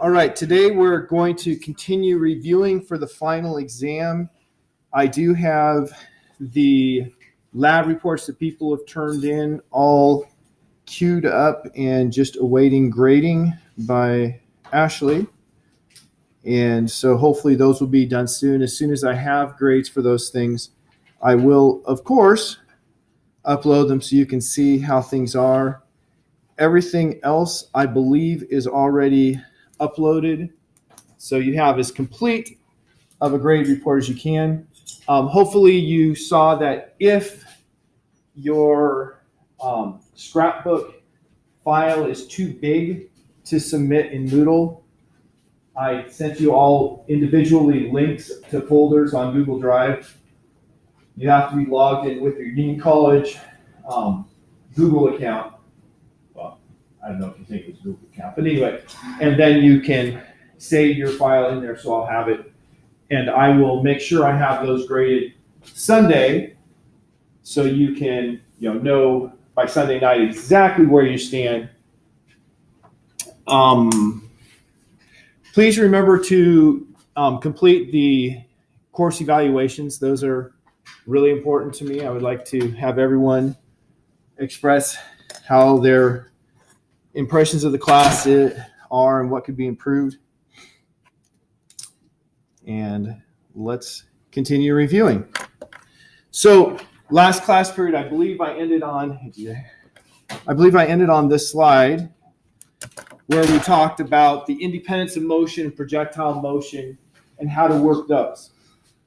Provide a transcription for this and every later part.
All right, today we're going to continue reviewing for the final exam. I do have the lab reports that people have turned in all queued up and just awaiting grading by Ashley. And so hopefully those will be done soon. As soon as I have grades for those things, I will, of course, upload them so you can see how things are. Everything else, I believe, is already uploaded. So you have as complete of a grade report as you can. Hopefully you saw that if your scrapbook file is too big to submit in Moodle, I sent you all individually links to folders on Google Drive. You have to be logged in with your Union College Google account. Well, I don't know if you think it's a Google account, but anyway, and then you can save your file in there, so I'll have it. And I will make sure I have those graded Sunday so you can know by Sunday night exactly where you stand. Please remember to complete the course evaluations. Those are really important to me. I would like to have everyone express how their impressions of the class are and what could be improved. And let's continue reviewing. So last class period, I believe I ended on this slide where we talked about the independence of motion and projectile motion and how to work those.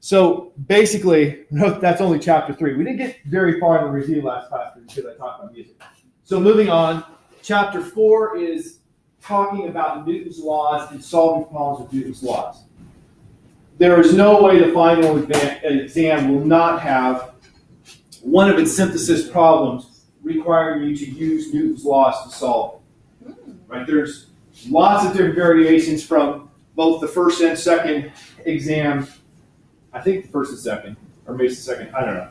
So basically, that's only chapter 3. We didn't get very far in the review last class because I talked about music. So moving on, chapter 4 is talking about Newton's laws and solving problems with Newton's laws. There is no way the final exam will not have one of its synthesis problems requiring you to use Newton's laws to solve it. Right? There's lots of different variations from both the first and second exam. I think the first and second, or maybe the second, I don't know.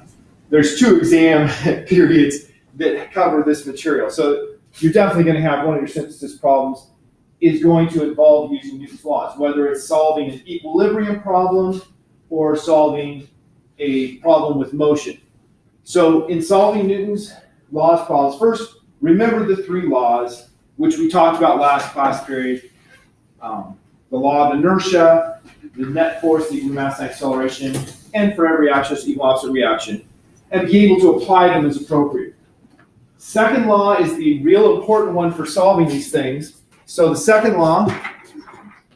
There's 2 exam periods that cover this material. So you're definitely going to have one of your synthesis problems is going to involve using Newton's laws, whether it's solving an equilibrium problem or solving a problem with motion. So in solving Newton's laws problems, first, remember the 3 laws, which we talked about last class period. The law of inertia, the net force equal to mass and acceleration, and for every action, it's equal opposite reaction, and be able to apply them as appropriate. Second law is the real important one for solving these things. So the second law,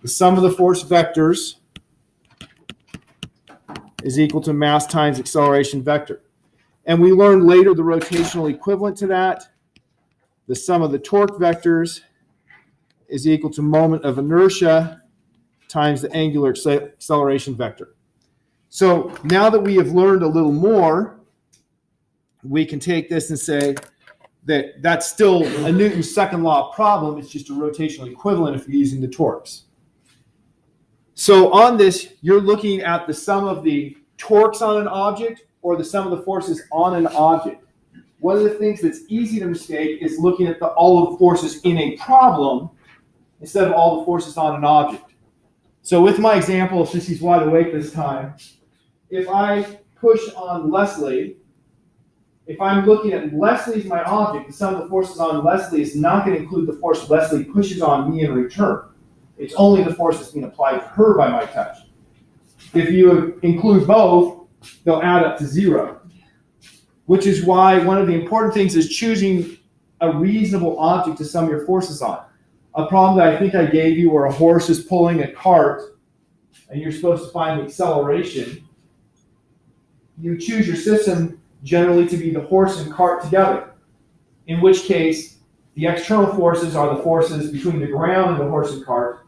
the sum of the force vectors is equal to mass times acceleration vector. And we learned later the rotational equivalent to that. The sum of the torque vectors is equal to moment of inertia times the angular acceleration vector. So now that we have learned a little more, we can take this and say that that's still a Newton's second law problem. It's just a rotational equivalent if you're using the torques. So on this, you're looking at the sum of the torques on an object or the sum of the forces on an object. One of the things that's easy to mistake is looking at all of the forces in a problem instead of all the forces on an object. So with my example, since he's wide awake this time, if I push on Leslie, if I'm looking at Leslie as my object, the sum of the forces on Leslie is not going to include the force Leslie pushes on me in return. It's only the force that's being applied to her by my touch. If you include both, they'll add up to 0. Which is why one of the important things is choosing a reasonable object to sum your forces on. A problem that I think I gave you where a horse is pulling a cart and you're supposed to find the acceleration, you choose your system generally to be the horse and cart together, in which case the external forces are the forces between the ground and the horse and cart.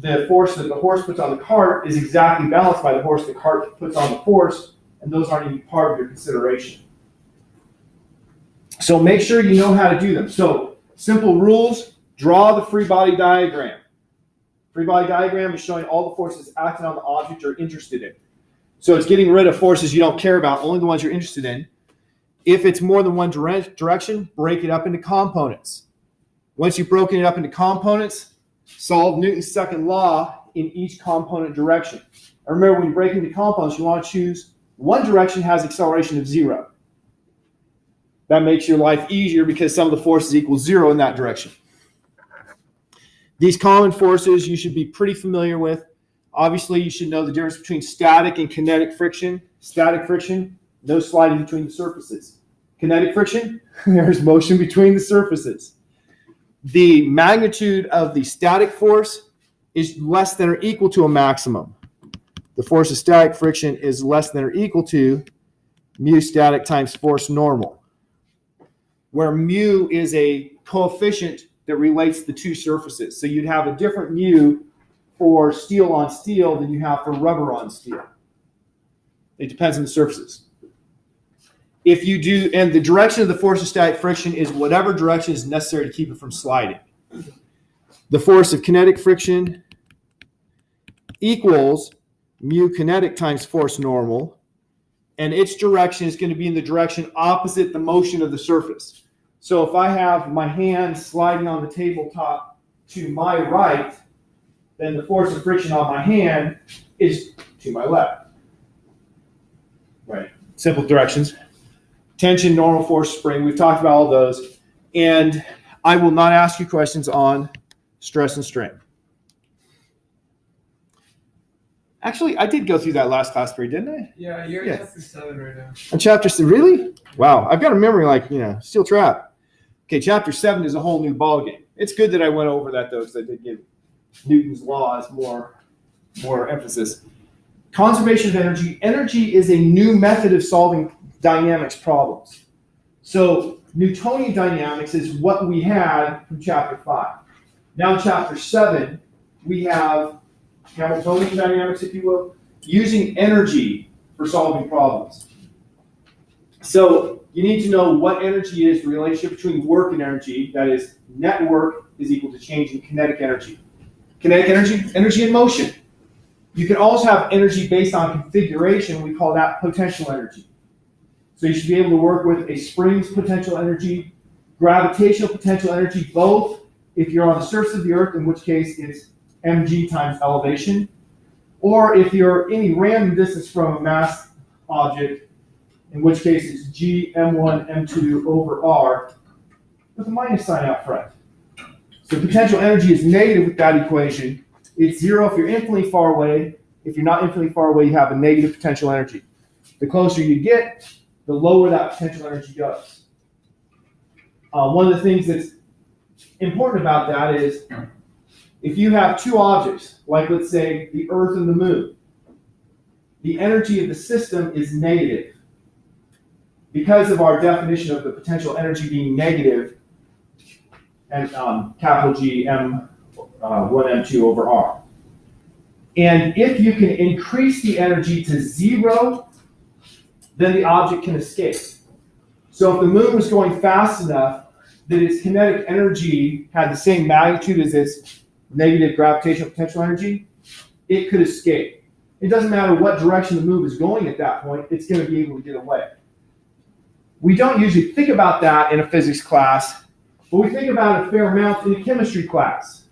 The force that the horse puts on the cart is exactly balanced by the force the cart puts on the horse, and those aren't even part of your consideration. So make sure you know how to do them. So simple rules, draw the free body diagram. Free body diagram is showing all the forces acting on the object you're interested in. So it's getting rid of forces you don't care about, only the ones you're interested in. If it's more than one direction, break it up into components. Once you've broken it up into components, Solve Newton's second law in each component direction. And remember, when you break into components, you want to choose one direction has acceleration of 0. That makes your life easier because some of the forces equal 0 in that direction. These common forces you should be pretty familiar with. Obviously, you should know the difference between static and kinetic friction. Static friction, no sliding between the surfaces. Kinetic friction, there's motion between the surfaces. The magnitude of the static force is less than or equal to a maximum. The force of static friction is less than or equal to mu static times force normal, where mu is a coefficient that relates the two surfaces. So you'd have a different mu for steel on steel than you have for rubber on steel. It depends on the surfaces. If you do, and the direction of the force of static friction is whatever direction is necessary to keep it from sliding. The force of kinetic friction equals mu kinetic times force normal, and its direction is going to be in the direction opposite the motion of the surface. So if I have my hand sliding on the tabletop to my right, then the force of friction on my hand is to my left. Right. Simple directions. Tension, normal force, spring. We've talked about all those. And I will not ask you questions on stress and strain. Actually, I did go through that last class period, didn't I? Yeah, you're in chapter 7 right now. On chapter 7, really? Wow, I've got a memory like, steel trap. Okay, chapter 7 is a whole new ballgame. It's good that I went over that, though, because I did give Newton's laws more emphasis. Conservation of energy. Energy is a new method of solving dynamics problems. So Newtonian dynamics is what we had from chapter 5. Now in chapter 7, we have Hamiltonian dynamics, if you will, using energy for solving problems. So you need to know what energy is, the relationship between work and energy. That is, net work is equal to change in kinetic energy. Kinetic energy, energy in motion. You can also have energy based on configuration. We call that potential energy. So you should be able to work with a spring's potential energy, gravitational potential energy, both if you're on the surface of the Earth, in which case it's mg times elevation, or if you're any random distance from a mass object, in which case it's g m1 m2 over r with a minus sign out front. So potential energy is negative with that equation. It's 0 if you're infinitely far away. If you're not infinitely far away, you have a negative potential energy. The closer you get, the lower that potential energy goes. One of the things that's important about that is if you have two objects, like let's say the Earth and the Moon, the energy of the system is negative. Because of our definition of the potential energy being negative, and capital G M1 M2 over R. And if you can increase the energy to 0, then the object can escape. So if the moon was going fast enough that its kinetic energy had the same magnitude as its negative gravitational potential energy, it could escape. It doesn't matter what direction the moon is going at that point, it's going to be able to get away. We don't usually think about that in a physics class, but we think about it a fair amount in a chemistry class.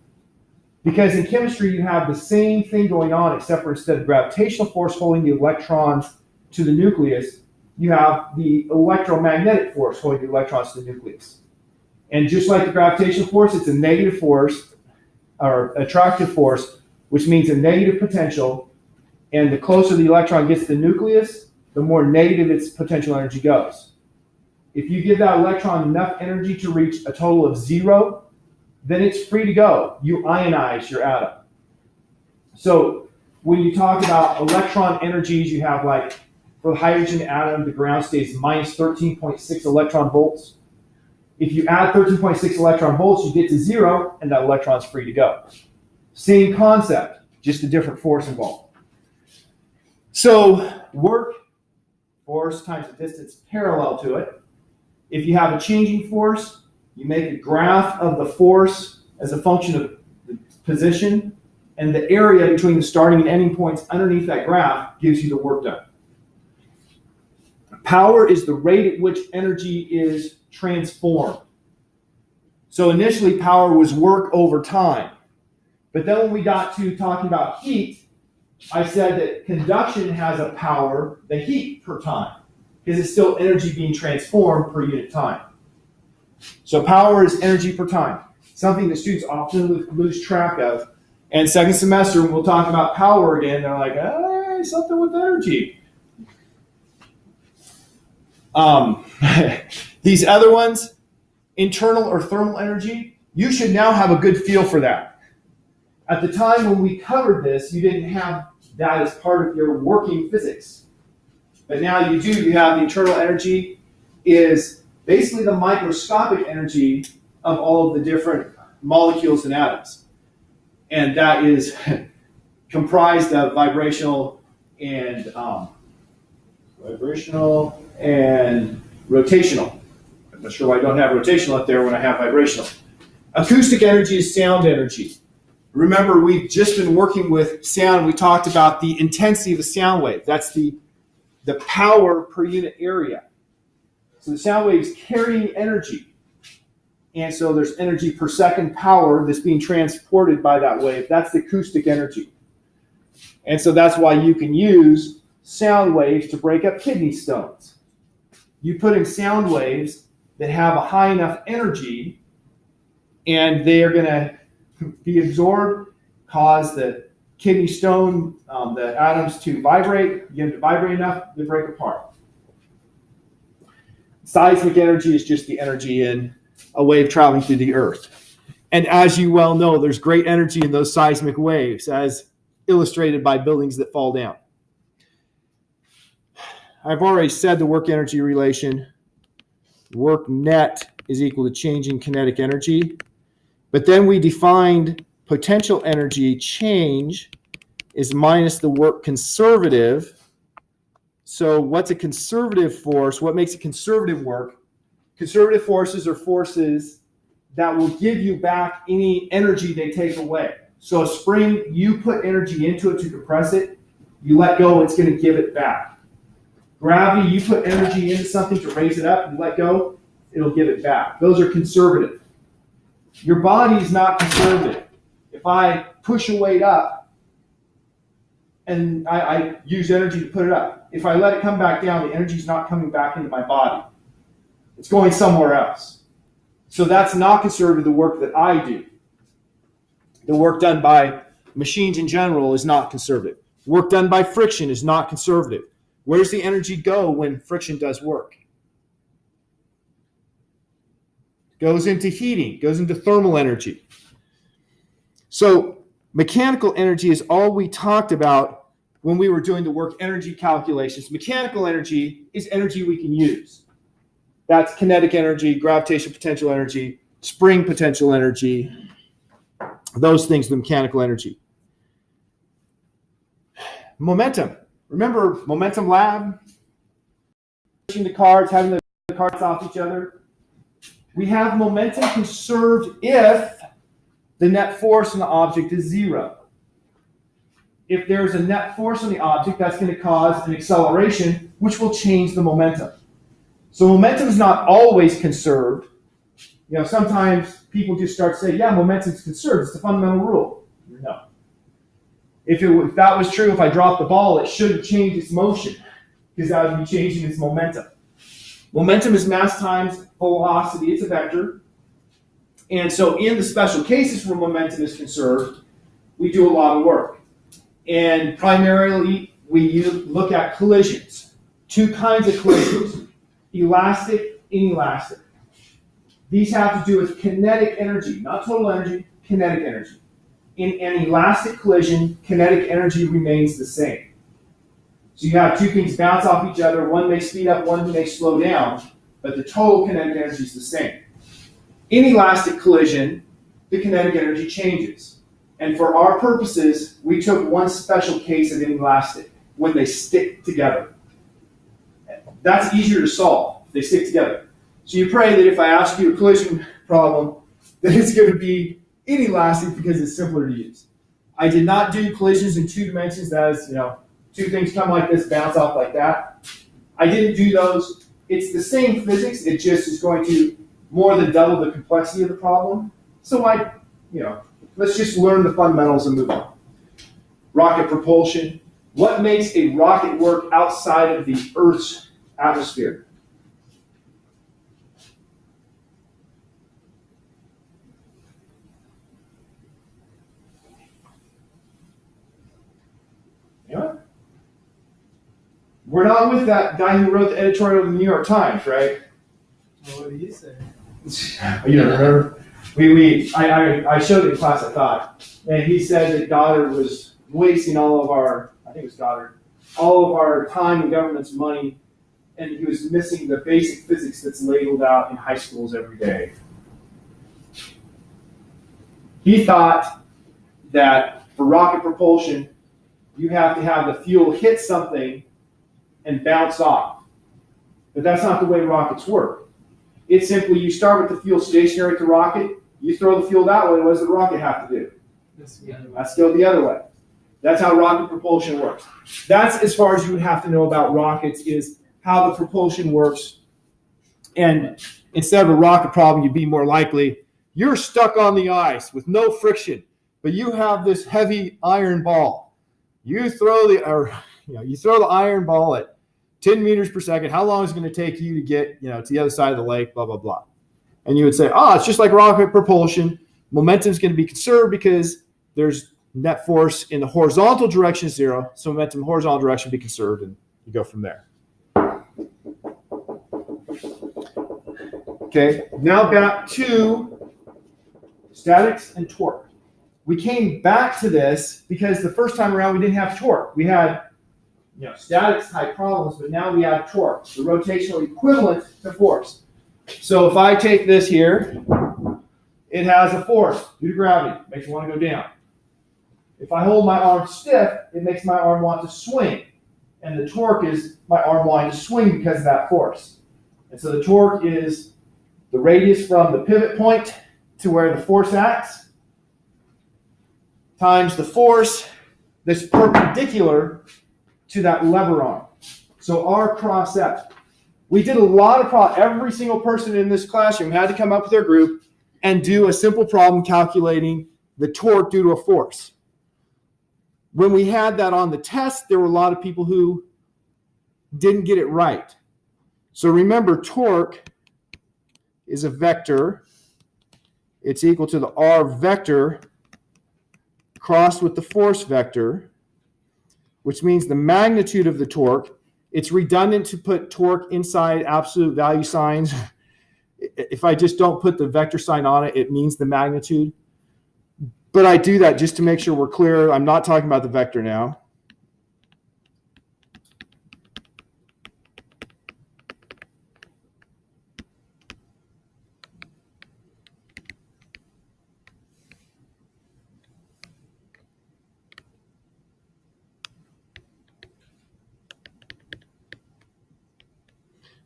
Because in chemistry, you have the same thing going on, except for instead of gravitational force holding the electrons to the nucleus, you have the electromagnetic force holding the electrons to the nucleus. And just like the gravitational force, it's a negative force, or attractive force, which means a negative potential. And the closer the electron gets to the nucleus, the more negative its potential energy goes. If you give that electron enough energy to reach a total of 0, then it's free to go. You ionize your atom. So when you talk about electron energies, you have like for the hydrogen atom, the ground state is minus 13.6 electron volts. If you add 13.6 electron volts, you get to 0, and that electron's free to go. Same concept, just a different force involved. So work, force times the distance parallel to it. If you have a changing force, you make a graph of the force as a function of the position, and the area between the starting and ending points underneath that graph gives you the work done. Power is the rate at which energy is transformed. So initially, power was work over time. But then when we got to talking about heat, I said that conduction has a power, the heat per time, because it's still energy being transformed per unit time. So power is energy per time, something that students often lose track of. And second semester, when we'll talk about power again, they're like, hey, something with energy. These other ones, internal or thermal energy, you should now have a good feel for that. At the time when we covered this, you didn't have that as part of your working physics. But now you do. You have the internal energy is basically the microscopic energy of all of the different molecules and atoms. And that is comprised of vibrational and rotational. I'm not sure why I don't have rotational up there when I have vibrational. Acoustic energy is sound energy. Remember, we've just been working with sound. We talked about the intensity of the sound wave. That's the power per unit area. So the sound wave is carrying energy. And so there's energy per second power that's being transported by that wave. That's the acoustic energy. And so that's why you can use sound waves to break up kidney stones. You put in sound waves that have a high enough energy, and they are going to be absorbed, cause the kidney stone, the atoms to vibrate. You get them to vibrate enough, they break apart. Seismic energy is just the energy in a wave traveling through the earth. And as you well know, there's great energy in those seismic waves, as illustrated by buildings that fall down. I've already said the work energy relation. Work net is equal to change in kinetic energy. But then we defined potential energy change is minus the work conservative. So what's a conservative force? What makes a conservative work? Conservative forces are forces that will give you back any energy they take away. So a spring, you put energy into it to compress it, you let go, it's going to give it back. Gravity, you put energy into something to raise it up, you let go, it'll give it back. Those are conservative. Your body is not conservative. If I push a weight up and I use energy to put it up, if I let it come back down, the energy is not coming back into my body. It's going somewhere else. So that's not conservative, the work that I do. The work done by machines in general is not conservative. Work done by friction is not conservative. Where does the energy go when friction does work? Goes into heating, goes into thermal energy. So mechanical energy is all we talked about when we were doing the work energy calculations. Mechanical energy is energy we can use. That's kinetic energy, gravitational potential energy, spring potential energy, those things, the mechanical energy. Momentum. Remember momentum lab? Pushing the cards, having the cards off each other. We have momentum conserved if the net force on the object is zero. If there's a net force on the object, that's going to cause an acceleration, which will change the momentum. So momentum is not always conserved. You know, sometimes people just start saying, yeah, momentum is conserved. It's the fundamental rule. No. If that was true, if I dropped the ball, it shouldn't change its motion, because that would be changing its momentum. Momentum is mass times velocity. It's a vector. And so in the special cases where momentum is conserved, we do a lot of work. And primarily, we look at collisions. Two kinds of collisions, elastic, inelastic. These have to do with kinetic energy, not total energy, kinetic energy. In an elastic collision, kinetic energy remains the same. So you have two things bounce off each other. One may speed up, one may slow down, but the total kinetic energy is the same. In elastic collision, the kinetic energy changes. And for our purposes, we took one special case of inelastic, when they stick together. That's easier to solve. They stick together. So you pray that if I ask you a collision problem, that it's going to be inelastic because it's simpler to use. I did not do collisions in 2 dimensions. That is, two things come like this, bounce off like that. I didn't do those. It's the same physics. It just is going to more than double the complexity of the problem. So the let's just learn the fundamentals and move on. Rocket propulsion. What makes a rocket work outside of the Earth's atmosphere? Anyone? We're not with that guy who wrote the editorial of the New York Times, right? Well, what did you say? You don't remember? I showed it in class, I thought, and he said that Goddard was wasting all of our, I think it was Goddard, all of our time and government's money, and he was missing the basic physics that's labeled out in high schools every day. He thought that for rocket propulsion, you have to have the fuel hit something and bounce off. But that's not the way rockets work. It's simply you start with the fuel stationary at the rocket, you throw the fuel that way, what does the rocket have to do? Let's go the other way. That's how rocket propulsion works. That's as far as you would have to know about rockets, is how the propulsion works. And instead of a rocket problem, you'd be more likely, you're stuck on the ice with no friction, but you have this heavy iron ball. You throw the iron ball at 10 meters per second. How long is it going to take you to get, to the other side of the lake, blah, blah, blah. And you would say, it's just like rocket propulsion. Momentum is going to be conserved because there's net force in the horizontal direction is 0. So momentum in the horizontal direction will be conserved, and you go from there. Okay, now back to statics and torque. We came back to this because the first time around we didn't have torque. We had statics type problems, but now we have torque, the rotational equivalent to force. So if I take this here, it has a force due to gravity, makes it want to go down. If I hold my arm stiff, it makes my arm want to swing. And the torque is my arm wanting to swing because of that force. And so the torque is the radius from the pivot point to where the force acts times the force that's perpendicular to that lever arm. So R cross F. We did a lot of problems. Every single person in this classroom had to come up with their group and do a simple problem calculating the torque due to a force. When we had that on the test, there were a lot of people who didn't get it right. So remember, torque is a vector. It's equal to the R vector crossed with the force vector, which means the magnitude of the torque. It's redundant to put torque inside absolute value signs. If I just don't put the vector sign on it, it means the magnitude. But I do that just to make sure we're clear. I'm not talking about the vector now.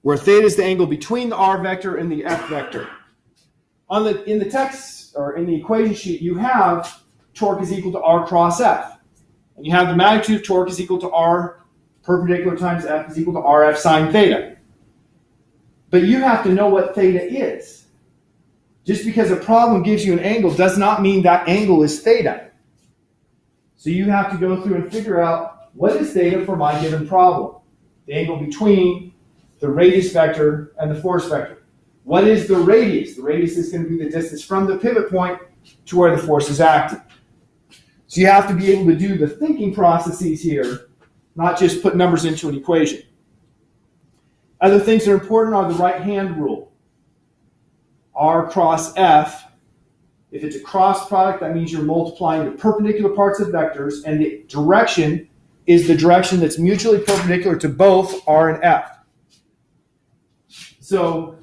Where theta is the angle between the R vector and the F vector. In the text, or in the equation sheet, you have torque is equal to R cross F. And you have the magnitude of torque is equal to R perpendicular times F is equal to RF sine theta. But you have to know what theta is. Just because a problem gives you an angle does not mean that angle is theta. So you have to go through and figure out what is theta for my given problem. The angle between the radius vector and the force vector. What is the radius? The radius is going to be the distance from the pivot point to where the force is acting. So you have to be able to do the thinking processes here, not just put numbers into an equation. Other things that are important are the right-hand rule. R cross F. If it's a cross product, that means you're multiplying the perpendicular parts of vectors, and the direction is the direction that's mutually perpendicular to both R and F. So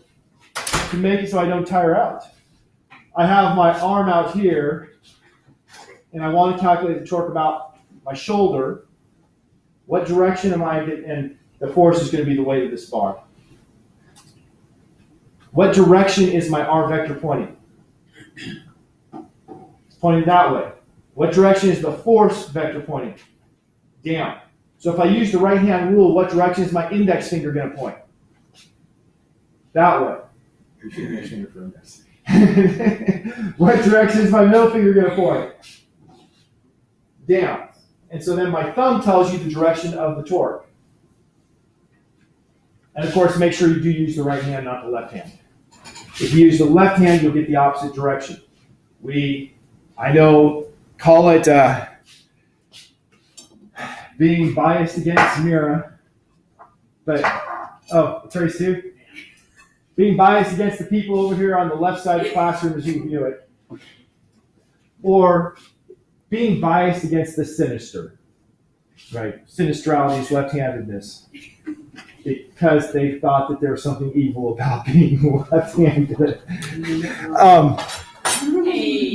to make it so I don't tire out, I have my arm out here, and I want to calculate the torque about my shoulder. What direction am I getting? And the force is going to be the weight of this bar. What direction is my R vector pointing? It's pointing that way. What direction is the force vector pointing? Down. So if I use the right-hand rule, what direction is my index finger going to point? That way. What direction is my middle finger going to point? Down. And so then my thumb tells you the direction of the torque. And of course, make sure you do use the right hand, not the left hand. If you use the left hand, you'll get the opposite direction. I know, call it being biased against Mira, but, oh, Trace too? Being biased against the people over here on the left side of the classroom as you view it. Or being biased against the sinister, right? Sinistrality is left-handedness. Because they thought that there was something evil about being left-handed.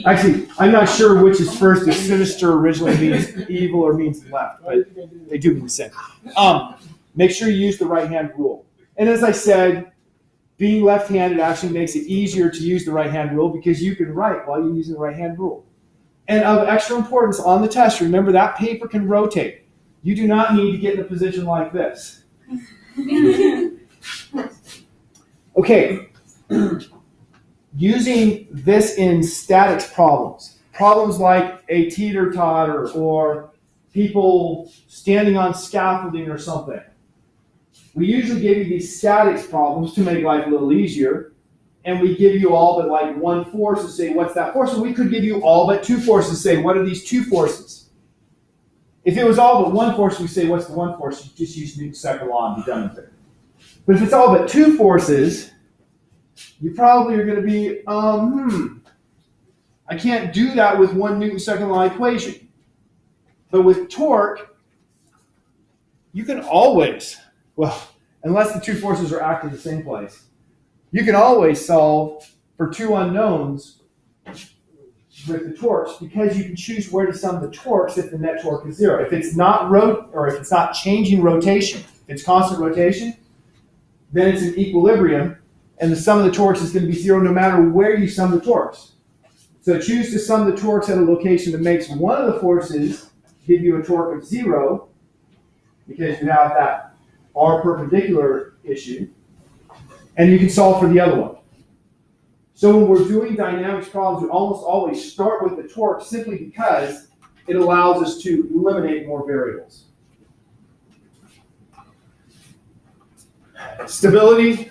Actually, I'm not sure which is first. If sinister originally means evil or means left, but they do mean the same. Make sure you use the right-hand rule. And as I said, being left-handed actually makes it easier to use the right-hand rule because you can write while you're using the right-hand rule. And of extra importance on the test, remember that paper can rotate. You do not need to get in a position like this. Okay, using this in statics problems like a teeter-totter or people standing on scaffolding or something. We usually give you these statics problems to make life a little easier, and we give you all but like one force and say, what's that force? And we could give you all but two forces and say, what are these two forces? If it was all but one force, we say, what's the one force? You just use Newton's second law and be done with it. But if it's all but two forces, you probably are going to be, I can't do that with one Newton's second law equation. But with torque, you can always, well, unless the two forces are acting in the same place, you can always solve for two unknowns with the torques because you can choose where to sum the torques if the net torque is zero. If it's not if it's not changing rotation, if it's constant rotation, then it's an equilibrium, and the sum of the torques is going to be zero no matter where you sum the torques. So choose to sum the torques at a location that makes one of the forces give you a torque of zero because you have that R perpendicular issue, and you can solve for the other one. So when we're doing dynamics problems, we almost always start with the torque simply because it allows us to eliminate more variables. Stability.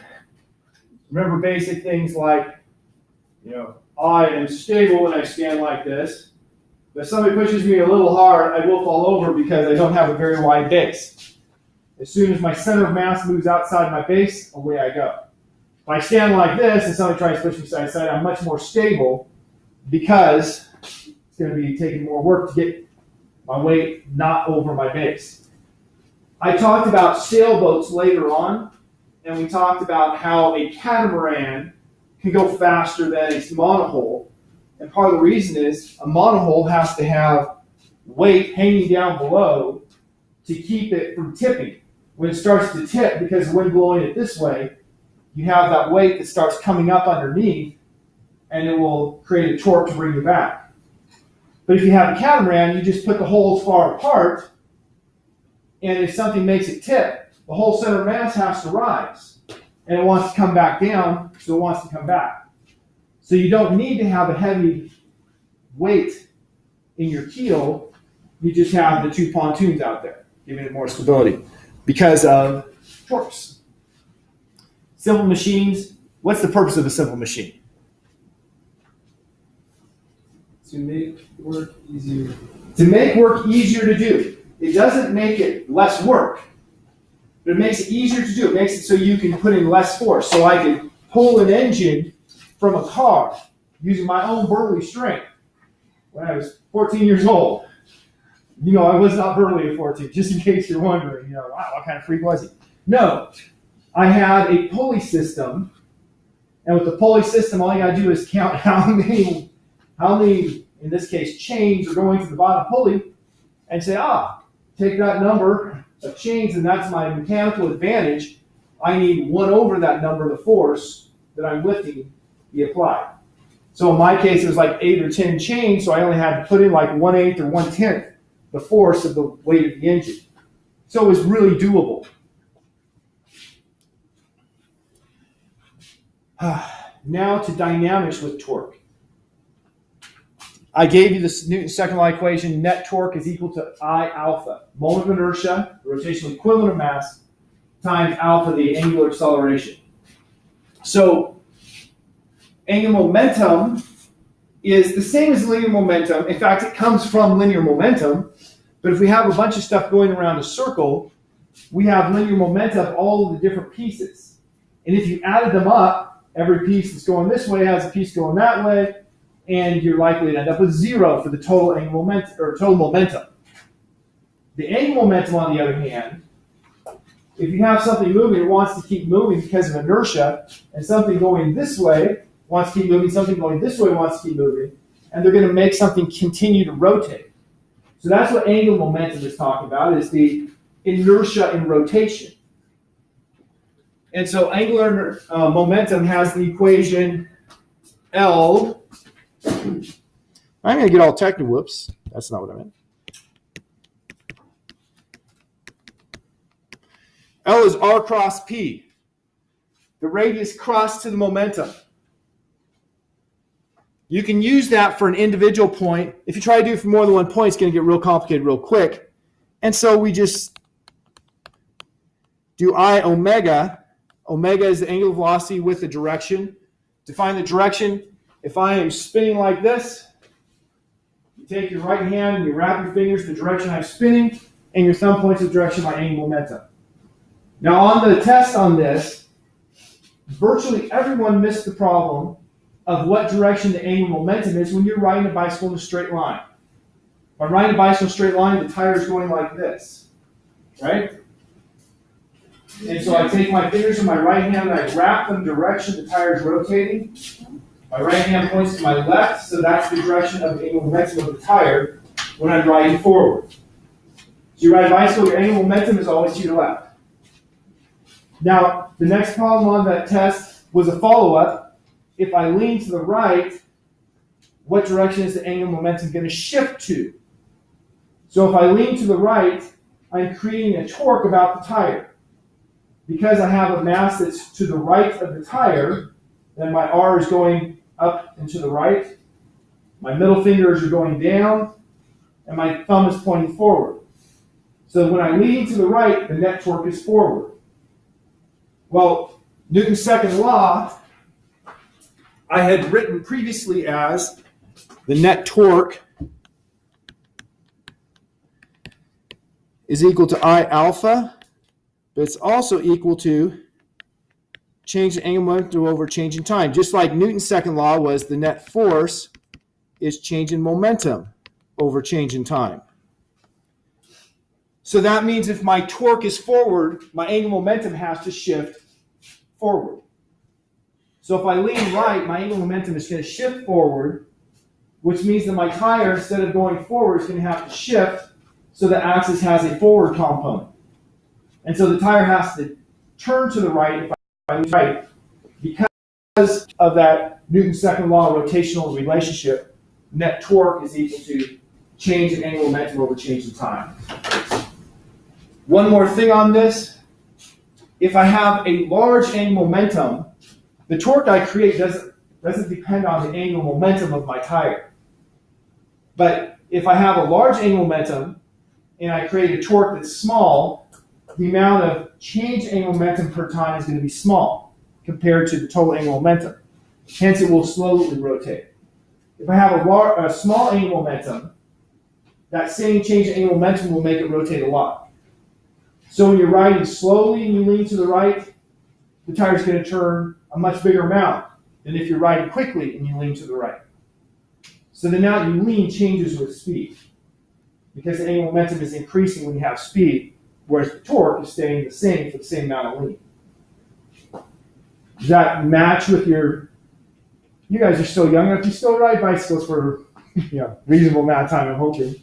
Remember basic things like, I am stable when I stand like this. But if somebody pushes me a little hard, I will fall over because I don't have a very wide base. As soon as my center of mass moves outside my base, away I go. If I stand like this and somebody tries to push me side to side, I'm much more stable because it's going to be taking more work to get my weight not over my base. I talked about sailboats later on, and we talked about how a catamaran can go faster than a monohull. And part of the reason is a monohull has to have weight hanging down below to keep it from tipping. When it starts to tip, because the wind blowing it this way, you have that weight that starts coming up underneath, and it will create a torque to bring you back. But if you have a catamaran, you just put the holes far apart, and if something makes it tip, the whole center of mass has to rise, and it wants to come back down, so it wants to come back. So you don't need to have a heavy weight in your keel, you just have the two pontoons out there, giving it more stability because of torques. Simple machines, what's the purpose of a simple machine? To make work easier. To make work easier to do. It doesn't make it less work, but it makes it easier to do. It makes it so you can put in less force. So I can pull an engine from a car using my own Burley strength when I was 14 years old. I was not Burley at 14, just in case you're wondering, wow, what kind of freak was he? No. I had a pulley system, and with the pulley system, all you got to do is count how many, in this case, chains are going to the bottom pulley, and say, take that number of chains, and that's my mechanical advantage. I need 1 over that number of the force that I'm lifting be applied. So in my case, it was like 8 or 10 chains, so I only had to put in like 1/8 or 1/10 the force of the weight of the engine. So it was really doable. Now to dynamics with torque. I gave you this Newton's second law equation. Net torque is equal to I alpha, moment of inertia, the rotational equivalent of mass, times alpha, the angular acceleration. So angular momentum is the same as linear momentum. In fact, it comes from linear momentum. But if we have a bunch of stuff going around a circle, we have linear momentum of all of the different pieces. And if you added them up, every piece that's going this way has a piece going that way, and you're likely to end up with 0 for the total angular momentum, or total momentum. The angular momentum, on the other hand, if you have something moving, it wants to keep moving because of inertia, and something going this way wants to keep moving, something going this way wants to keep moving, and they're going to make something continue to rotate. So that's what angular momentum is talking about, is the inertia in rotation. And so angular momentum has the equation L. I'm going to get all technical. Whoops, that's not what I meant. L is R cross P, the radius cross to the momentum. You can use that for an individual point. If you try to do it for more than one point, it's going to get real complicated real quick. And so we just do I omega. Omega is the angular velocity with the direction. To find the direction, if I am spinning like this, you take your right hand and you wrap your fingers the direction I'm spinning, and your thumb points the direction of my angular momentum. Now on the test on this, virtually everyone missed the problem of what direction the angular momentum is when you're riding a bicycle in a straight line. If I'm riding a bicycle in a straight line, the tire is going like this, right? And so I take my fingers in my right hand and I wrap them direction the tire is rotating. My right hand points to my left, so that's the direction of the angular momentum of the tire when I'm riding forward. So you ride a bicycle, your angular momentum is always to your left. Now, the next problem on that test was a follow-up. If I lean to the right, what direction is the angular momentum going to shift to? So if I lean to the right, I'm creating a torque about the tire. Because I have a mass that's to the right of the tire, then my R is going up and to the right, my middle fingers are going down, and my thumb is pointing forward. So when I lean to the right, the net torque is forward. Well, Newton's second law, I had written previously as the net torque is equal to I alpha, but it's also equal to change in angular momentum over change in time. Just like Newton's second law was the net force is change in momentum over change in time. So that means if my torque is forward, my angular momentum has to shift forward. So if I lean right, my angular momentum is going to shift forward, which means that my tire, instead of going forward, is going to have to shift so the axis has a forward component. And so the tire has to turn to the right if I lean right. Because of that Newton's second law rotational relationship, net torque is equal to change in angular momentum over change in time. One more thing on this. If I have a large angular momentum, the torque I create doesn't depend on the angular momentum of my tire. But if I have a large angular momentum and I create a torque that's small, the amount of change in angular momentum per time is going to be small compared to the total angular momentum. Hence, it will slowly rotate. If I have a small angular momentum, that same change in angular momentum will make it rotate a lot. So when you're riding slowly and you lean to the right, the tire is going to turn a much bigger amount than if you're riding quickly and you lean to the right. So the amount you lean changes with speed because the angular momentum is increasing when you have speed, whereas the torque is staying the same for the same amount of lean. Does that match with your... You guys are still young enough. You still ride bicycles for reasonable amount of time, I'm hoping.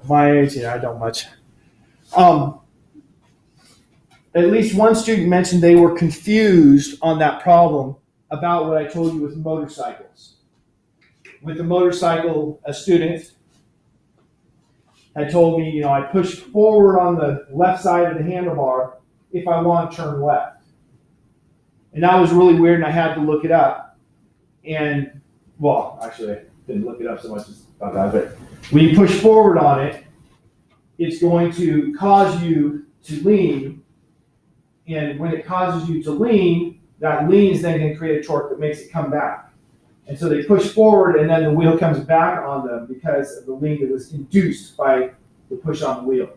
My age, I don't much. At least one student mentioned they were confused on that problem about what I told you with motorcycles. With the motorcycle, a student had told me, I push forward on the left side of the handlebar if I want to turn left. And that was really weird, and I had to look it up. And, well, actually, I didn't look it up so much about that, but when you push forward on it, it's going to cause you to lean. And when it causes you to lean, that lean is then going to create a torque that makes it come back. And so they push forward, and then the wheel comes back on them because of the lean that was induced by the push on the wheel.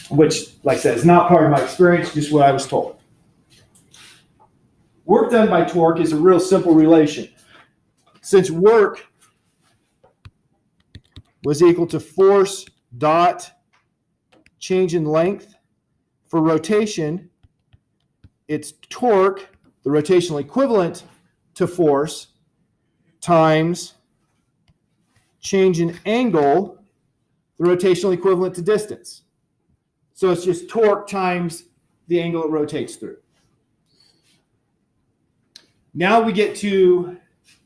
Which, like I said, is not part of my experience, just what I was told. Work done by torque is a real simple relation. Since work was equal to force dot change in length, for rotation, it's torque, the rotational equivalent to force, times change in angle, the rotational equivalent to distance. So it's just torque times the angle it rotates through. Now we get to,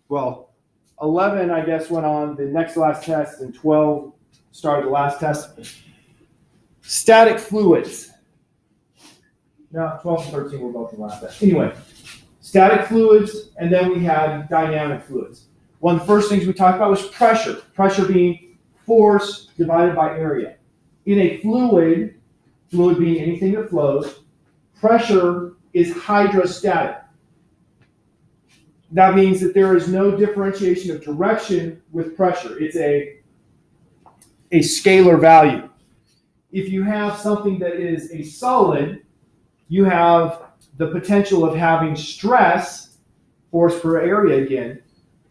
well, 11, I guess, went on the next to last test, and 12 started the last test. Static fluids. No, 12 and 13 were both the last test. Anyway, static fluids, and then we had dynamic fluids. One of the first things we talked about was pressure. Pressure being force divided by area. In a fluid being anything that flows, pressure is hydrostatic. That means that there is no differentiation of direction with pressure. It's a scalar value. If you have something that is a solid, you have the potential of having stress, force per area again,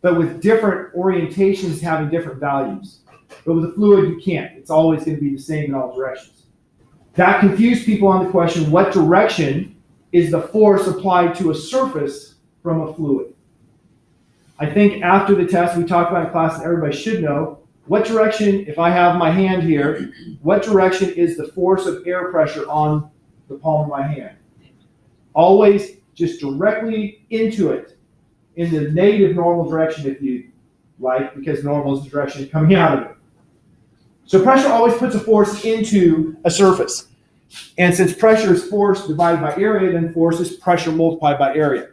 but with different orientations having different values. But with a fluid, you can't. It's always going to be the same in all directions. That confused people on the question, what direction is the force applied to a surface from a fluid? I think after the test we talked about in class, and everybody should know, what direction, if I have my hand here, what direction is the force of air pressure on the palm of my hand? Always just directly into it, in the negative normal direction if you like, because normal is the direction coming out of it. So pressure always puts a force into a surface. And since pressure is force divided by area, then force is pressure multiplied by area.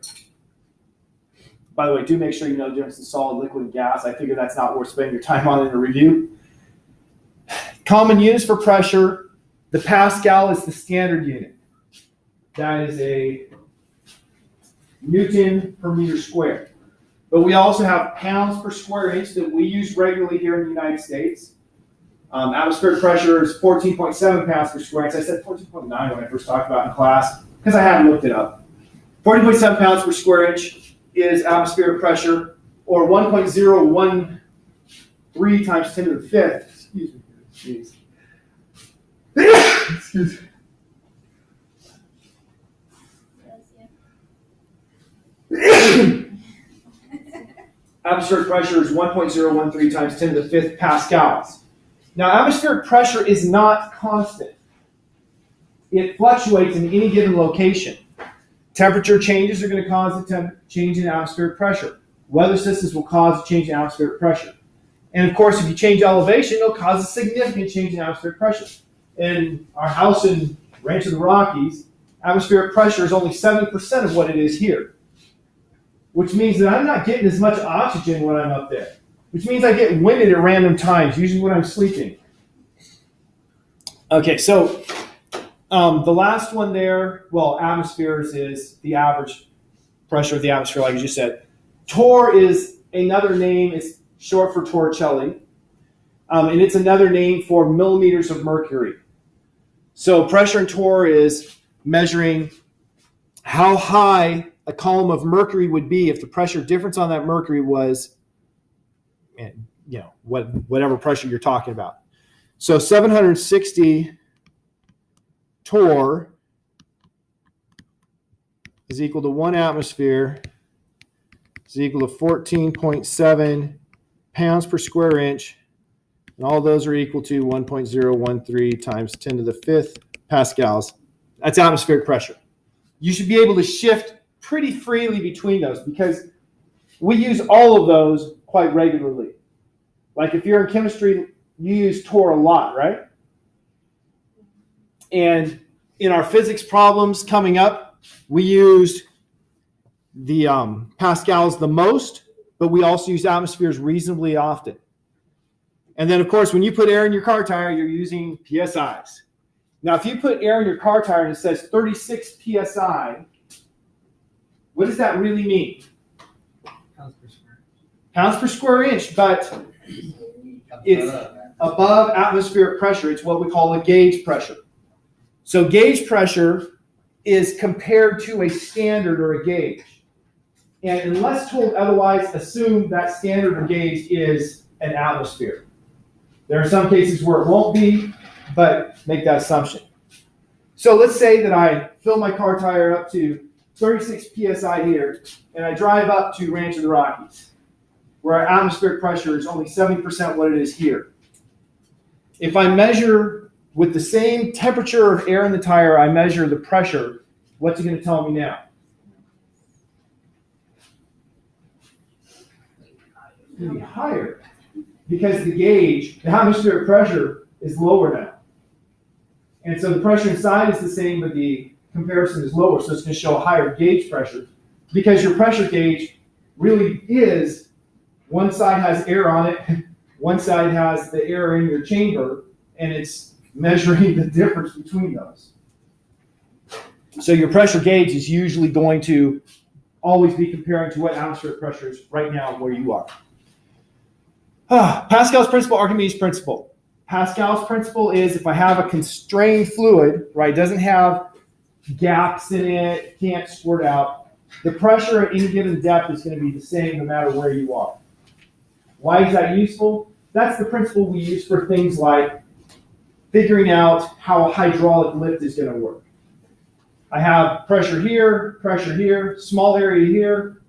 By the way, do make sure you know the difference in solid, liquid, and gas. I figure that's not worth spending your time on in a review. Common units for pressure. The Pascal is the standard unit. That is a Newton per meter squared. But we also have pounds per square inch that we use regularly here in the United States. Atmospheric pressure is 14.7 pounds per square inch. I said 14.9 when I first talked about it in class because I hadn't looked it up. 14.7 pounds per square inch is atmospheric pressure, or 1.013 times 10 to the fifth. Excuse me. Jeez. Excuse me. Atmospheric pressure is 1.013 times 10 to the fifth pascals. Now, atmospheric pressure is not constant. It fluctuates in any given location. Temperature changes are going to cause a change in atmospheric pressure. Weather systems will cause a change in atmospheric pressure. And of course, if you change elevation, it'll cause a significant change in atmospheric pressure. In our house in Ranch of the Rockies, atmospheric pressure is only 7% of what it is here. Which means that I'm not getting as much oxygen when I'm up there. Which means I get winded at random times, usually when I'm sleeping. Okay, so the last one there, well, atmospheres is the average pressure of the atmosphere, like you just said. Torr is another name. It's short for Torricelli. And it's another name for millimeters of mercury. So pressure in torr is measuring how high a column of mercury would be if the pressure difference on that mercury was, whatever pressure you're talking about. So 760 torr is equal to 1 atmosphere is equal to 14.7 pounds per square inch, and all those are equal to 1.013 times 10 to the fifth pascals. That's atmospheric pressure. You should be able to shift pretty freely between those because we use all of those quite regularly. Like if you're in chemistry, you use torr a lot, right? And in our physics problems coming up, we used the pascals the most, but we also use atmospheres reasonably often. And then, of course, when you put air in your car tire, you're using PSIs. Now, if you put air in your car tire and it says 36 PSI, what does that really mean? Pounds per square inch, but it's above atmospheric pressure. It's what we call a gauge pressure. So gauge pressure is compared to a standard or a gauge. And unless told otherwise, assume that standard or gauge is an atmosphere. There are some cases where it won't be, but make that assumption. So let's say that I fill my car tire up to 36 PSI here, and I drive up to Ranch of the Rockies, where our atmospheric pressure is only 70% what it is here. If I measure with the same temperature of air in the tire, I measure the pressure, what's it going to tell me now? It's going to be higher because the gauge, the atmospheric pressure, is lower now. And so the pressure inside is the same, but the comparison is lower, so it's going to show a higher gauge pressure because your pressure gauge really is, one side has air on it, one side has the air in your chamber, and it's measuring the difference between those. So your pressure gauge is usually going to always be comparing to what atmospheric pressure is right now where you are. Pascal's principle, Archimedes' principle. Pascal's principle is if I have a constrained fluid, right, doesn't have gaps in it, can't squirt out, the pressure at any given depth is going to be the same no matter where you are. Why is that useful? That's the principle we use for things like figuring out how a hydraulic lift is going to work. I have pressure here, small area here,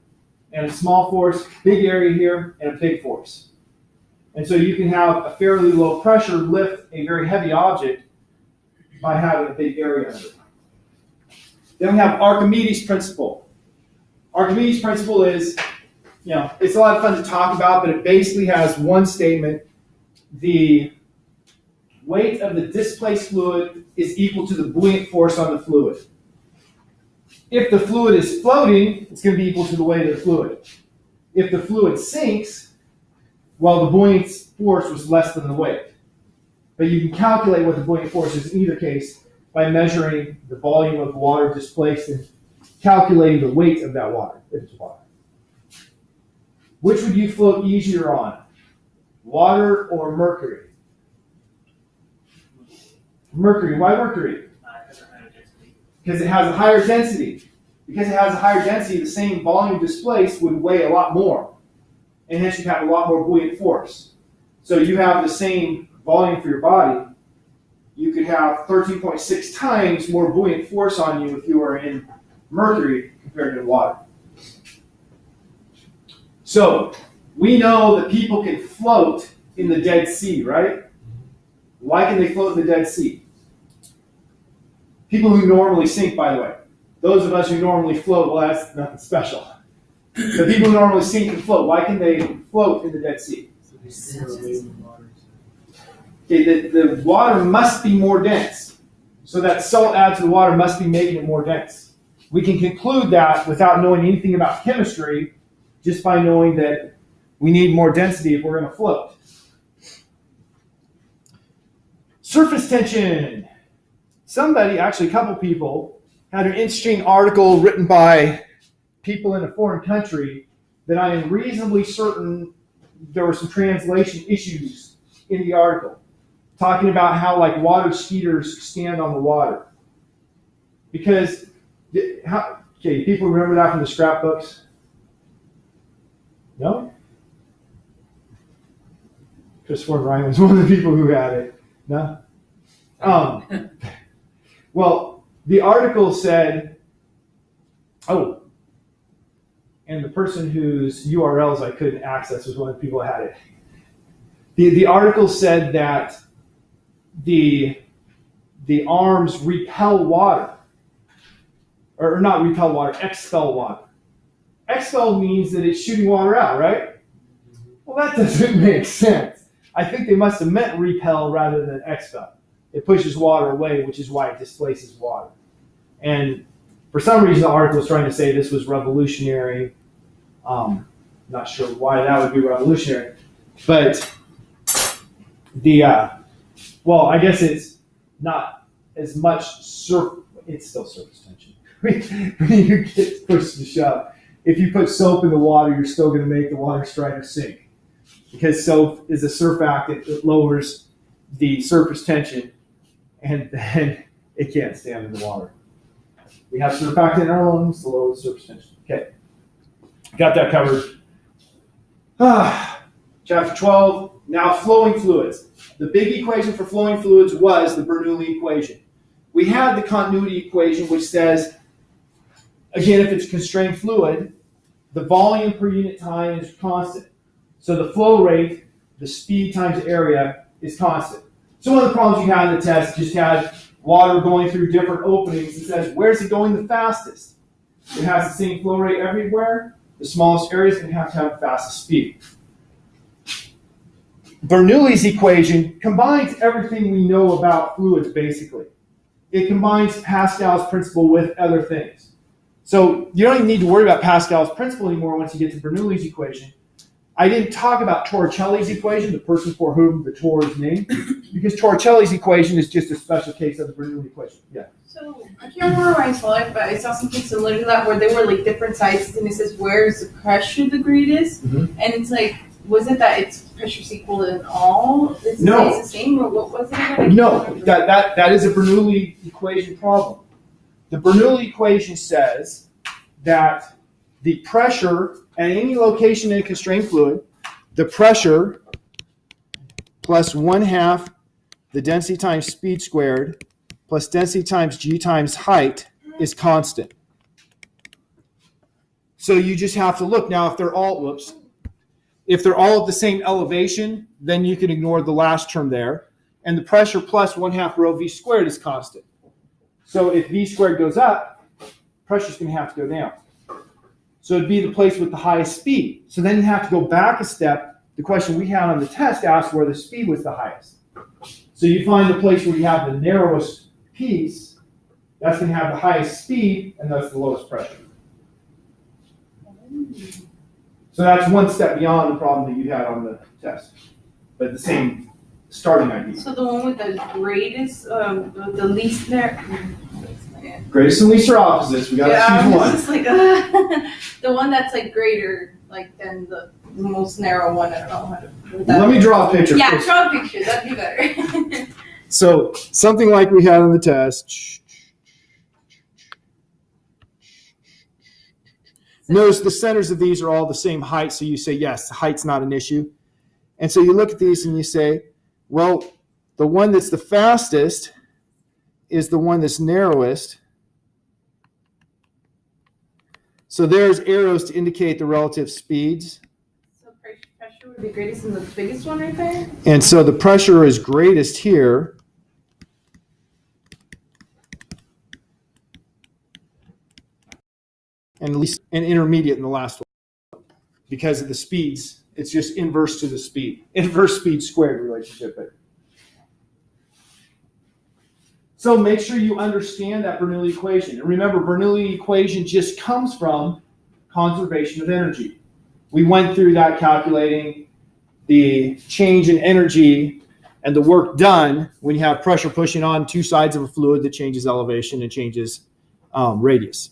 and a small force, big area here, and a big force. And so you can have a fairly low pressure lift a very heavy object by having a big area under it. Then we have Archimedes' principle. Archimedes' principle is, it's a lot of fun to talk about, but it basically has one statement. The weight of the displaced fluid is equal to the buoyant force on the fluid. If the fluid is floating, it's going to be equal to the weight of the fluid. If the fluid sinks, well, the buoyant force was less than the weight. But you can calculate what the buoyant force is in either case by measuring the volume of water displaced and calculating the weight of that water, if it's water. Which would you float easier on? Water or mercury? Mercury. Why mercury? Because it has a higher density. Because it has a higher density, the same volume displaced would weigh a lot more. And hence you have a lot more buoyant force. So you have the same volume for your body. You could have 13.6 times more buoyant force on you if you were in mercury compared to water. So we know that people can float in the Dead Sea, right? Why can they float in the Dead Sea? People who normally sink, by the way. Those of us who normally float, well, that's nothing special. The people who normally sink and float, why can they float in the Dead Sea? Okay, the water must be more dense. So that salt added to the water must be making it more dense. We can conclude that without knowing anything about chemistry, just by knowing that we need more density if we're going to float. Surface tension. Somebody, actually a couple people, had an interesting article written by people in a foreign country that I am reasonably certain there were some translation issues in the article, talking about how like water skiers stand on the water. Because, people remember that from the scrapbooks? No? Christopher Ryan was one of the people who had it. No? Well, the article said, and the person whose URLs I couldn't access was one of the people who had it. The article said that the arms repel water. Or not repel water, expel water. Expel means that it's shooting water out, right? Well, that doesn't make sense. I think they must have meant repel rather than expel. It pushes water away, which is why it displaces water. And For some reason, the article was trying to say this was revolutionary. Not sure why that would be revolutionary, but well, I guess it's not as much it's still surface tension. When you get pushed to shove, if you put soap in the water, you're still going to make the water strider sink, because soap is a surfactant that lowers the surface tension, and then it can't stand in the water. We have surfactant in our lungs to lower the surface tension. Okay, got that covered. Chapter 12, now flowing fluids. The big equation for flowing fluids was the Bernoulli equation. We had the continuity equation, which says, again, if it's constrained fluid, the volume per unit time is constant. So the flow rate, the speed times area, is constant. So one of the problems you had in the test just had water going through different openings. It says, where's it going the fastest? It has the same flow rate everywhere. The smallest area is going to have the fastest speed. Bernoulli's equation combines everything we know about fluids, basically. It combines Pascal's principle with other things. So you don't even need to worry about Pascal's principle anymore once you get to Bernoulli's equation. I didn't talk about Torricelli's equation, the person for whom the Tor is named, because Torricelli's equation is just a special case of the Bernoulli equation. Yeah. So I can't remember where I saw it, but I saw something similar to that where they were like different sizes, and it says where's the pressure the greatest, and it's like, was it that its pressure's equal in all? Is No. It's the same, or what was it? No, that is a Bernoulli equation problem. The Bernoulli equation says that the pressure at any location in a constrained fluid, the pressure plus 1/2 the density times speed squared plus density times g times height is constant. So you just have to look. Now, if they're all at the same elevation, then you can ignore the last term there. And the pressure plus 1/2 rho v squared is constant. So if v squared goes up, pressure's going to have to go down. So it'd be the place with the highest speed. So then you have to go back a step. The question we had on the test asked where the speed was the highest. So you find the place where you have the narrowest piece, that's going to have the highest speed, and that's the lowest pressure. So that's one step beyond the problem that you had on the test, but the same starting idea. So the one with the greatest, the least there. Greatest and least are opposites. We got to choose one. Just like the one that's like greater, like than the most narrow one. I don't know how to. Let me draw a picture. Yeah, first. draw a picture. That'd be better. So something like we had on the test. Notice the centers of these are all the same height, so you say, yes, the height's not an issue. And so you look at these and you say, well, the one that's the fastest is the one that's narrowest. So there's arrows to indicate the relative speeds. So pressure would be greatest in the biggest one right there? And so the pressure is greatest here. And least and intermediate in the last one. Because of the speeds, it's just inverse to the speed. Inverse speed squared relationship. So make sure you understand that Bernoulli equation. And remember, Bernoulli equation just comes from conservation of energy. We went through that calculating the change in energy and the work done when you have pressure pushing on two sides of a fluid that changes elevation and changes radius.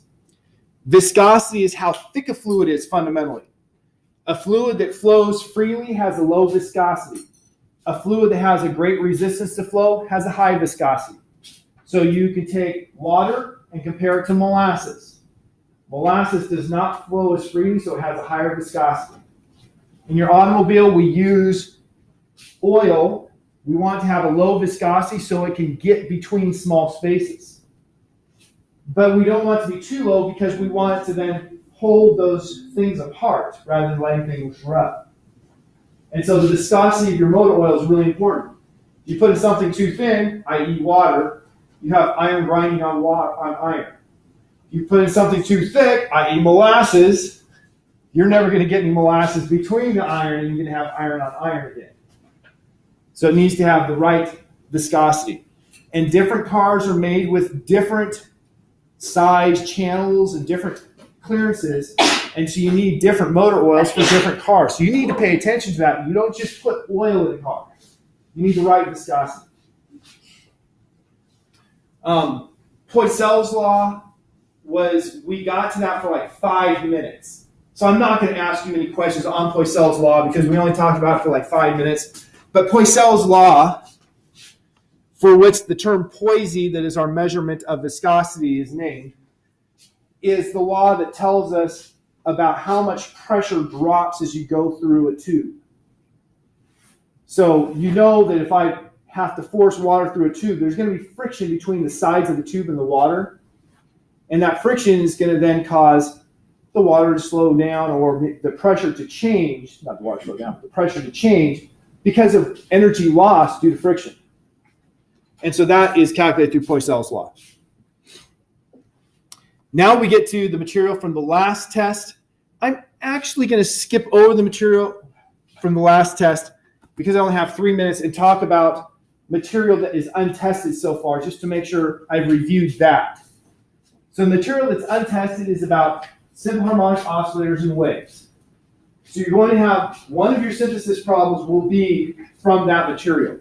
Viscosity is how thick a fluid is fundamentally. A fluid that flows freely has a low viscosity. A fluid that has a great resistance to flow has a high viscosity. So you can take water and compare it to molasses. Molasses does not flow as freely, so it has a higher viscosity. In your automobile, we use oil. We want to have a low viscosity so it can get between small spaces. But we don't want it to be too low because we want it to then hold those things apart rather than letting things rub. And so the viscosity of your motor oil is really important. If you put in something too thin, i.e. water, you have iron grinding on iron. If you put in something too thick, i.e. molasses, you're never going to get any molasses between the iron, and you're going to have iron on iron again. So it needs to have the right viscosity. And different cars are made with different size channels and different clearances, and so you need different motor oils for different cars. So you need to pay attention to that. You don't just put oil in a car. You need the right viscosity. PHYS law we got to that for like 5 minutes. So I'm not going to ask you any questions on PHYS law because we only talked about it for like 5 minutes. But PHYS law, for which the term PHYS, that is our measurement of viscosity, is named, is the law that tells us about how much pressure drops as you go through a tube. So you know that if I have to force water through a tube, there's going to be friction between the sides of the tube and the water. And that friction is going to then cause the water to slow down, or the pressure to change, not the water to slow down, but the pressure to change because of energy loss due to friction. And so that is calculated through PHYS law. Now we get to the material from the last test. I'm actually going to skip over the material from the last test because I only have 3 minutes and talk about material that is untested so far, just to make sure I've reviewed that. So the material that's untested is about simple harmonic oscillators and waves. So you're going to have one of your synthesis problems will be from that material.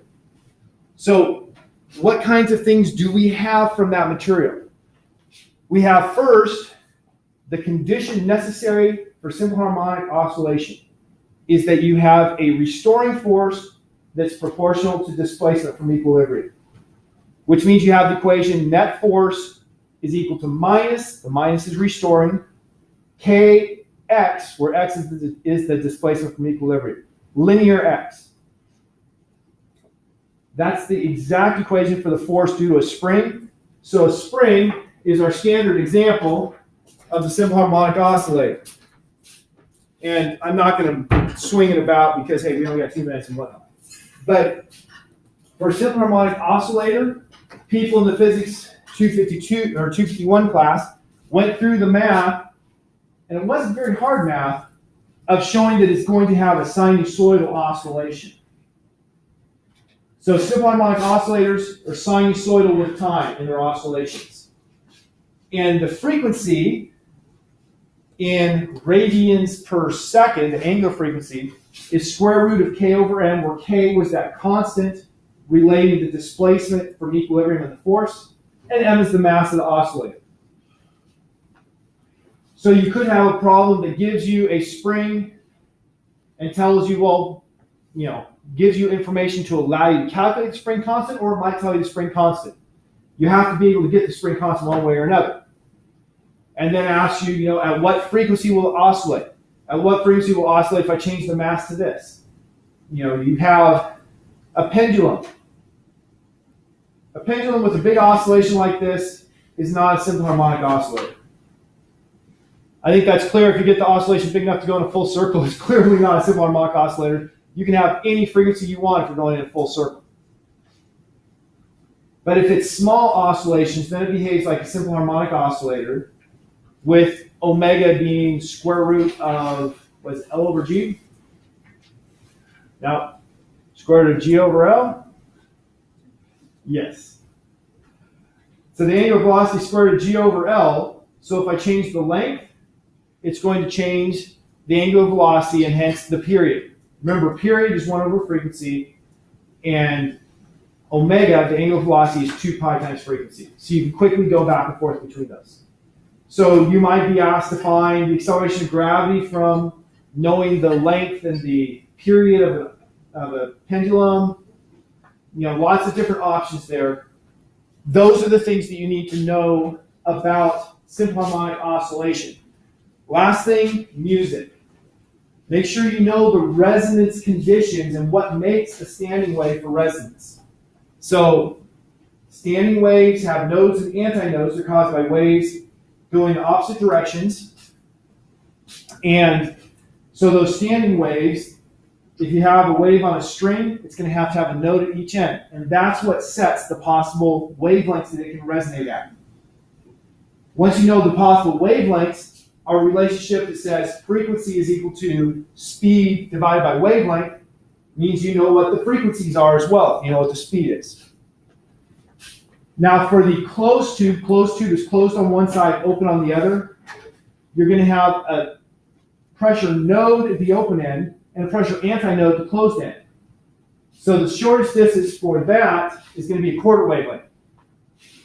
So what kinds of things do we have from that material? We have first, the condition necessary for simple harmonic oscillation is that you have a restoring force that's proportional to displacement from equilibrium, which means you have the equation net force is equal to minus, the minus is restoring, kx, where x is the displacement from equilibrium, linear x. That's the exact equation for the force due to a spring. So a spring is our standard example of the simple harmonic oscillator. And I'm not going to swing it about because, hey, we only got 2 minutes and whatnot. But for a simple harmonic oscillator, people in the physics 252 or 251 class went through the math, and it wasn't very hard math, of showing that it's going to have a sinusoidal oscillation. So simple harmonic oscillators are sinusoidal with time in their oscillations. And the frequency in radians per second, the angular frequency, is square root of k over m, where k was that constant relating the displacement from equilibrium and the force, and m is the mass of the oscillator. So you could have a problem that gives you a spring and tells you, well, gives you information to allow you to calculate the spring constant, or it might tell you the spring constant. You have to be able to get the spring constant one way or another. And then asks you, at what frequency will it oscillate? At what frequency will it oscillate if I change the mass to this? You have a pendulum. A pendulum with a big oscillation like this is not a simple harmonic oscillator. I think that's clear. If you get the oscillation big enough to go in a full circle, it's clearly not a simple harmonic oscillator. You can have any frequency you want if you're going in a full circle. But if it's small oscillations, then it behaves like a simple harmonic oscillator, with omega being square root of, what's L over G? Now, square root of G over L? Yes. So the angular velocity is square root of G over L. So if I change the length, it's going to change the angular velocity and hence the period. Remember, period is 1 over frequency, and omega, the angular velocity, is 2 pi times frequency. So you can quickly go back and forth between those. So you might be asked to find the acceleration of gravity from knowing the length and the period of a pendulum. Lots of different options there. Those are the things that you need to know about simple harmonic oscillation. Last thing, music. Make sure you know the resonance conditions and what makes a standing wave for resonance. So standing waves have nodes and antinodes. They're caused by waves going in opposite directions. And so those standing waves, if you have a wave on a string, it's going to have a node at each end. And that's what sets the possible wavelengths that it can resonate at. Once you know the possible wavelengths, our relationship that says frequency is equal to speed divided by wavelength means you know what the frequencies are as well. You know what the speed is. Now for the closed tube is closed on one side, open on the other. You're going to have a pressure node at the open end and a pressure antinode at the closed end. So the shortest distance for that is going to be a quarter wavelength.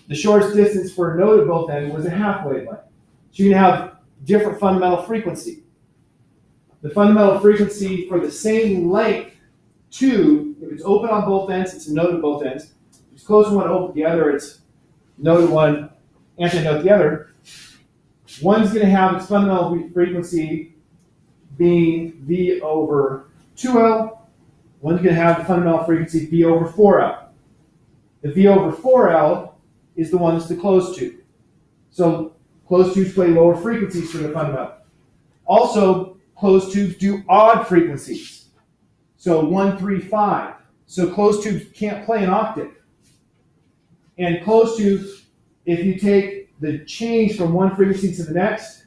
The shortest distance for a node at both ends was a half wavelength. So you're going to have different fundamental frequency. The fundamental frequency for the same length tube, if it's open on both ends, it's a node at both ends. If it's closed one, open at the other, it's node at one, antinode at the other. One's going to have its fundamental frequency being V over 2L. One's going to have the fundamental frequency V over 4L. The V over 4L is the one that's the closed tube. So closed tubes play lower frequencies for the fundamental. Also, closed tubes do odd frequencies. So 1, 3, 5. So closed tubes can't play an octave. And closed tubes, if you take the change from one frequency to the next,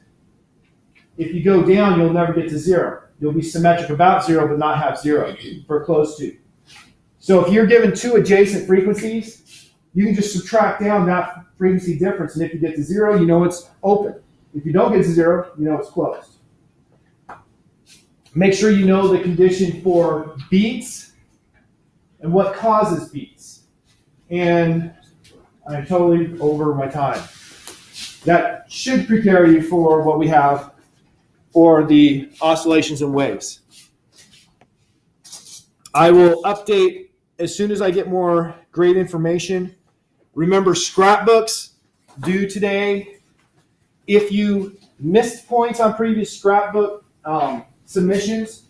if you go down, you'll never get to 0. You'll be symmetric about 0, but not have 0 for a closed tube. So if you're given two adjacent frequencies, you can just subtract down that frequency difference, and if you get to 0, you know it's open. If you don't get to 0, you know it's closed. Make sure you know the condition for beats and what causes beats. And I'm totally over my time. That should prepare you for what we have for the oscillations and waves. I will update as soon as I get more great information. Remember, scrapbooks due today. If you missed points on previous scrapbook submissions,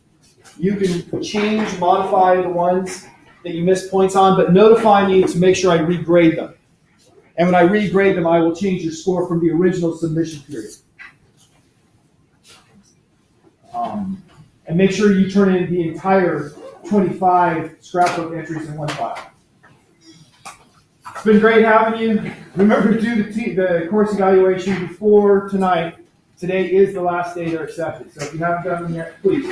you can change, modify the ones that you missed points on, but notify me to make sure I regrade them. And when I regrade them, I will change your score from the original submission period. And make sure you turn in the entire 25 scrapbook entries in one file. It's been great having you. Remember to do the course evaluation before tonight. Today is the last day they're accepted. So if you haven't done them yet, please.